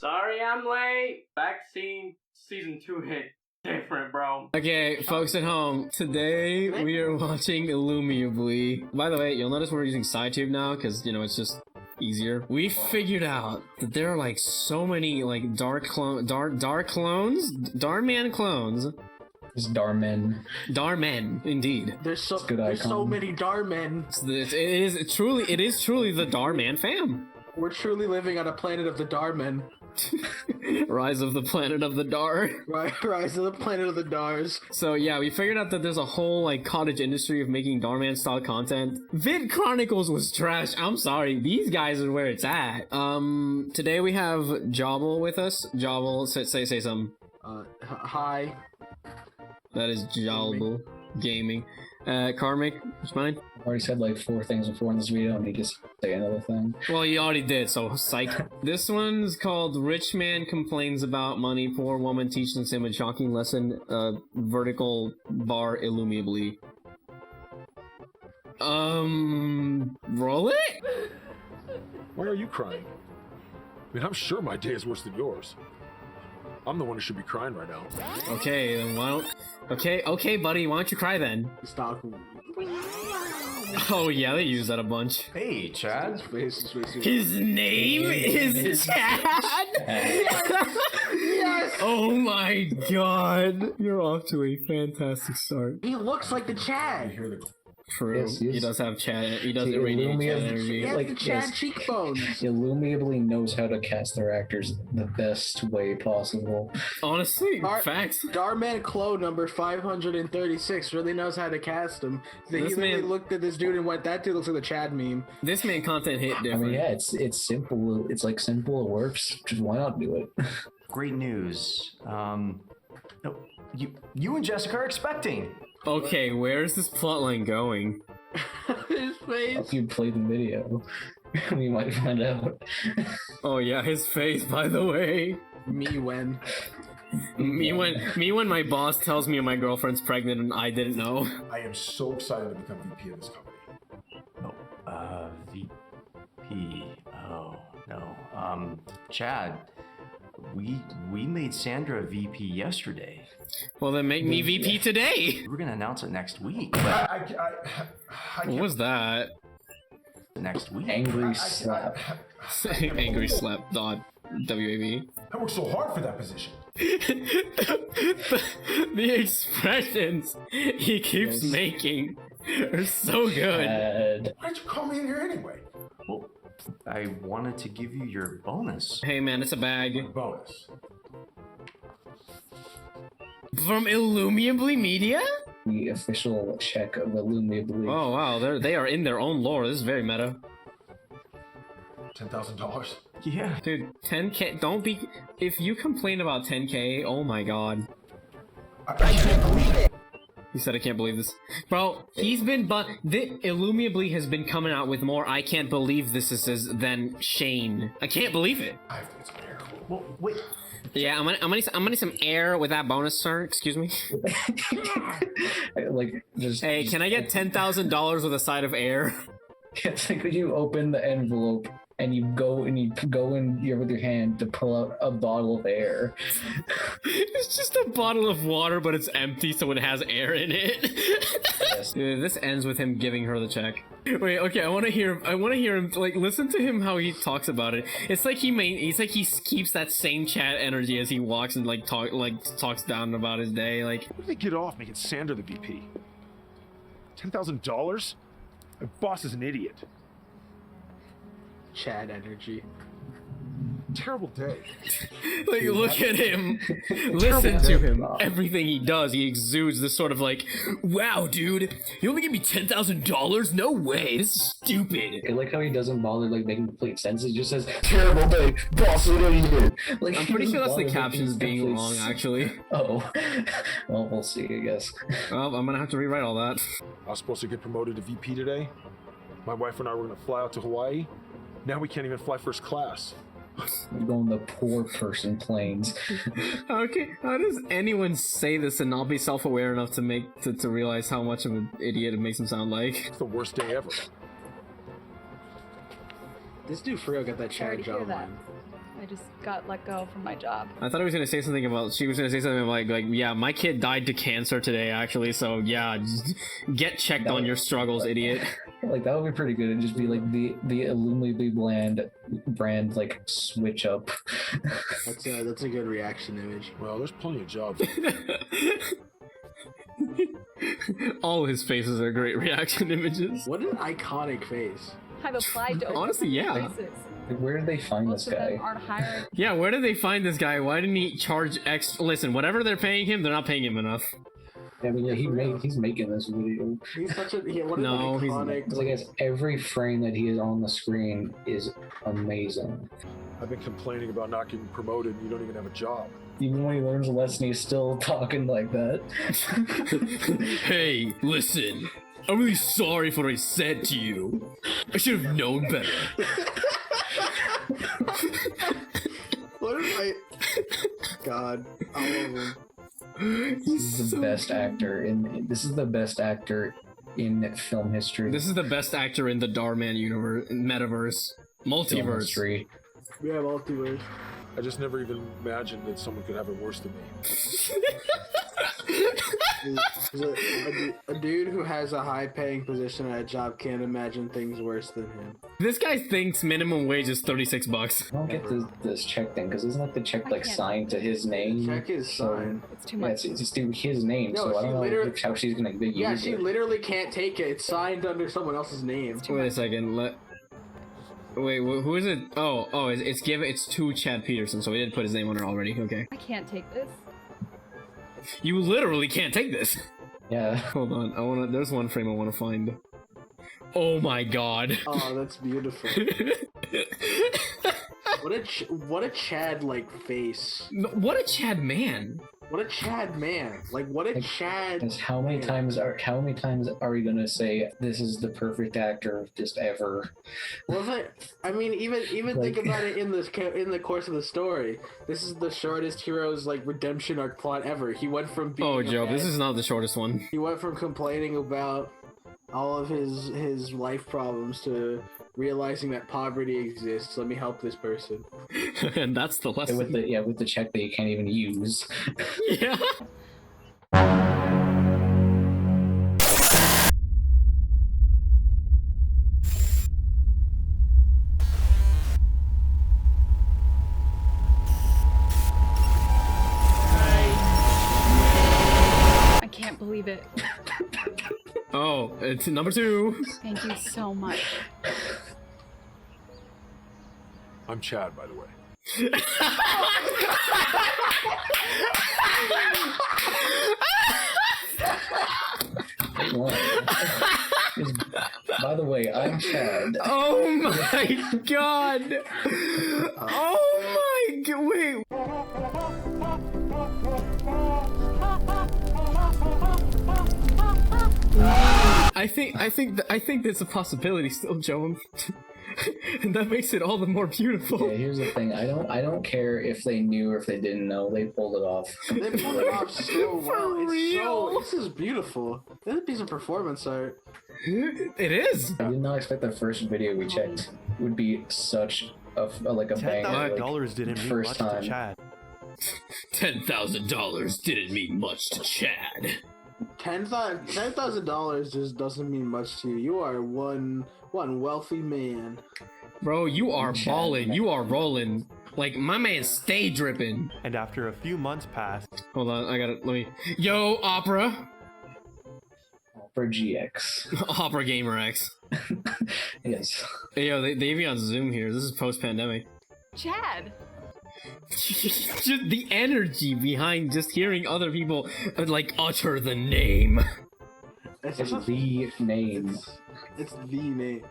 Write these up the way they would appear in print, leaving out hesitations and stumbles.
Sorry I'm late. Vaccine season 2 hit different, bro. Okay, folks at home, today we are watching Illumeably. By the way, you'll notice we're using SciTube now, because, you know, it's just easier. We figured out that there are, like, so many, like, Dhar clones? Dharman clones. It's Dharmen. Dharmen, indeed. There's so icon. many Dharmen. It is truly the Dharman fam. We're truly living on a planet of the Dharmen. Rise of the Planet of the Dhar. Rise of the Planet of the Dhars. So yeah, we figured out that there's a whole like cottage industry of making Dharman style content. Vid Chronicles was trash. I'm sorry, these guys are where it's at. Today we have Jobble with us. Jobble, say something. Hi. That is Jobble Gaming. Karmic, what's mine? I already said like 4 things before in this video, and he just say another thing. Well, you already did, so psych. This one's called Rich Man Complains About Money, Poor Woman Teaches Him a Shocking Lesson, vertical bar Illumeably. Roll it? Why are you crying? I mean, I'm sure my day is worse than yours. I'm the one who should be crying right now. Okay, then why don't... Okay, buddy, why don't you cry then? Stop. Oh yeah, they use that a bunch. Hey, Chad. His name is Chad? Yes! Oh my god. You're off to a fantastic start. He looks like the Chad. True. Yes, he does have Chad. He does See, radiate Chad Illumeably- energy. He has Like, the Chad yes. cheekbones. Illumeably knows how to cast their actors the best way possible. Honestly, Dar- facts. Dharman Clone number 536 really knows how to cast him. He This literally man- looked at this dude and went, that dude looks like the Chad meme. This man content hit I different. mean, yeah, it's simple. It's like simple. It works. Just why not do it? Great news. No, you and Jessica are expecting. Okay, where is this plotline going? His face. If you play the video, we might find out. Oh yeah, his face, by the way. Me when. Me when my boss tells me my girlfriend's pregnant and I didn't know. I am so excited to become VP of this company. VP. Oh, no. Chad, we made Sandra VP yesterday. Well then make me VP today! We're gonna announce it next week. But I What was that? next week. Angry slap. Angry slap dot WAV. I worked so hard for that position. The expressions he keeps Yes. making are so good. Why did you call me in here anyway? Well, I wanted to give you your bonus. Hey man, it's a bag. Bonus. From Illumeably Media? The official check of Illumeably. Oh wow, they are in their own lore. This is very meta. $10,000. Yeah. Dude, 10k, don't be, if you complain about 10k, oh my god. I can't believe it. He said I can't believe this. Bro, he's been, Illumeably has been coming out with more I can't believe this is than Shane. I can't believe it. I have to get some air. Well, wait. Yeah, I'm gonna need some air with that bonus, sir. Excuse me. Like, Hey, can I get $10,000 with a side of air? It's like when you open the envelope and you go in here with your hand to pull out a bottle of air. It's just a bottle of water, but it's empty, so it has air in it. Yes. Dude, this ends with him giving her the check. Wait, okay, I want to hear him, like, listen to him how he talks about it. It's like he keeps that same chat energy as he walks and talks down about his day, like. Where did they get off making Sandra the VP? $10,000? My boss is an idiot. Chad energy. Terrible day. Like, look at him. Listen to him. Everything he does, he exudes this sort of like, wow, dude, you only give me $10,000? No way. This is stupid. I like how he doesn't bother like making complete sense. He just says, "Terrible day, boss, what are you doing?" Like, I'm he pretty doesn't sure that's the bother making captions being complete wrong, sense. actually. Oh, well, we'll see, I guess. Well, I'm gonna have to rewrite all that. I was supposed to get promoted to VP today. My wife and I were going to fly out to Hawaii. Now we can't even fly first class. We're going the poor person planes. Okay, how does anyone say this and not be self-aware enough to realize how much of an idiot it makes him sound like? It's the worst day ever. This dude for real got that Sorry Chad to hear Joe that. man. I just got let go from my job. I thought I was gonna say something about. She was gonna say something like, yeah, my kid died to cancer today, actually. So yeah, just get checked on your struggles, idiot. Like that would be pretty good. It'd just be like the Illumeably brand like switch up. That's a good reaction image. Well, there's plenty of jobs. All his faces are great reaction images. What an iconic face. I've applied to Honestly, yeah. places. Where did they find Most this of guy? them aren't hiring. Yeah, where did they find this guy? Why didn't he charge extra? Listen, whatever they're paying him, they're not paying him enough. Yeah, but yeah, he's making this video. He's such a what No, an he's iconic. Because I guess every frame that he is on the screen is amazing. I've been complaining about not getting promoted, and you don't even have a job. Even when he learns a lesson, he's still talking like that. Hey, listen. I'm really sorry for what I said to you. I should have known better. What if I? God, I love him. This is the best actor in. This is the best actor in film history. This is the best actor in the Darman universe, metaverse, film multiverse. history. We have multiverse. I just never even imagined that someone could have it worse than me. A dude who has a high-paying position at a job can't imagine things worse than him. This guy thinks minimum wage is $36. I don't get this check thing because isn't like the check like can't- signed to his name? Check is signed. It's too Yeah, much. it's just his name, No, so I she don't know literally- how she's gonna use Yeah, she it. literally can't take it. It's signed under someone else's name. Wait a second. Wait, who is it? Oh, it's to Chad Peterson, so we did put his name on it already. Okay. I can't take this. You literally can't take this. Yeah. Hold on. There's one frame I wanna find. Oh my god. Oh, that's beautiful. What a Chad like face. No, what a Chad man. What a Chad man. Like what a Chad. Because how many times are we gonna say this is the perfect actor just ever? Well, I mean, even think Like- about it in the course of the story. This is the shortest hero's like redemption arc plot ever. He went from being Oh, a Joe, bad- this is not the shortest one. He went from complaining about all of his life problems to realizing that poverty exists. Let me help this person. And that's the lesson. With the check that you can't even use. Yeah. I can't believe it. Oh, it's number 2. Thank you so much. I'm Chad, by the way. By the way, I'm Chad. Oh my god. Oh my god. Wait. I think there's a possibility still, Joe. And that makes it all the more beautiful. Yeah, here's the thing. I don't care if they knew or if they didn't know. They pulled it off. They pulled it off so well. It's real? this is beautiful. This is a piece of performance art. It is. I did not expect the first video we checked would be such a banger. Like, $10,000 didn't mean first much time. to Chad. $10,000 didn't mean much to Chad. $10,000 just doesn't mean much to you. You are one wealthy man. Bro, you are Chad, balling. man. You are rolling. Like, my man stay dripping. And after a few months passed, Hold on, let me. Yo, Opera. For GX. Opera Gamer X. Yes. Hey, yo, they have you on Zoom here. This is post-pandemic. Chad! Just the energy behind just hearing other people, like, utter the name. It's It's just the name. It's the name.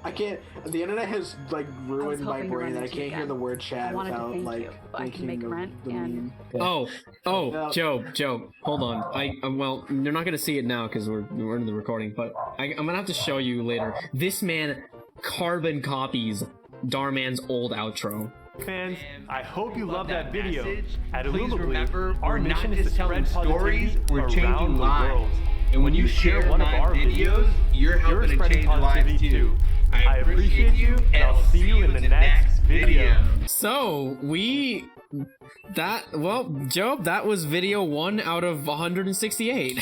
I can't. The internet has like ruined my hoping to brain. run I into you can't hear again. the word I Chad wanted to without thank like you, but I can thinking make of rent the and- meme. Oh, Yeah. Joe, hold on. Well, you're not gonna see it now because we're in the recording, but I'm gonna have to show you later. This man carbon copies Darman's old outro. fans, I hope you love that video. At Please Illumeably, remember, our we're not mission is to just telling spread stories, positivity we're around changing the lives. world. And when you share one of our videos, you're helping to spreading change lives positivity too. I appreciate you, and I'll see you in the next video. So well, Job, that was video 1 out of 168.